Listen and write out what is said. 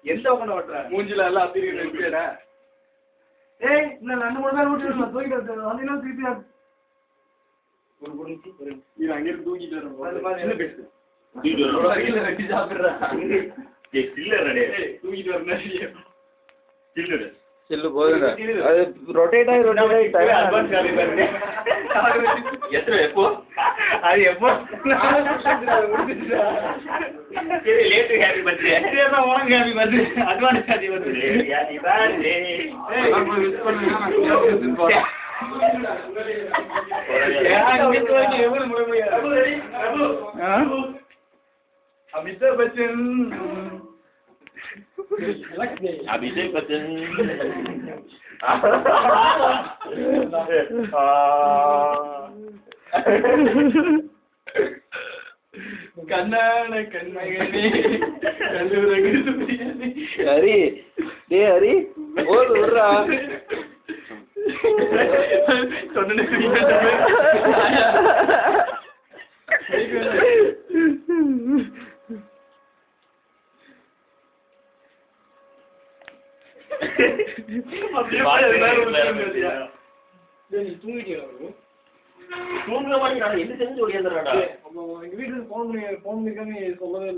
எந்த பக்கம் ஓட்டுற மூஞ்சில எல்லாம் அப்படியே நிறுத்திடா. ஏய் நான் 2-3 நாள் ஓட்டிட்டு தூக்கிட்டு வந்தீங்கன்னா திருப்பி ஒரு பொருள் நீ அங்கிருந்து தூக்கிட்டு வர என்ன பேசு தூக்கிட்டு வர வரையில வெட்டி சாப்பிடுறா. தூக்கிட்டு வரணும். செல்லு போகுது அது ரொட்டேட் ஆகி அட்வான்ஸ் காப்பி பாருங்க. எத்தனை எப்போ அது எப்போ சரி லேட் ஹேப்பி பர்த்டே. சரிதான் உனக்கு happy birthday advance happy birthday happy birthday. Miss பண்ணுங்க. அமிதாப் பச்சன் அபிஷேக் பச்சன். கண்ணான கண்மகனே ஹரி டேய் ஹரி ஓடு விடுறா. சொன்னே தூங்குற மாதிரி நான் எது செஞ்சு ஓடியாந்துறாடா. எங்க வீட்டுக்கு போன் பண்ணி சொல்லவே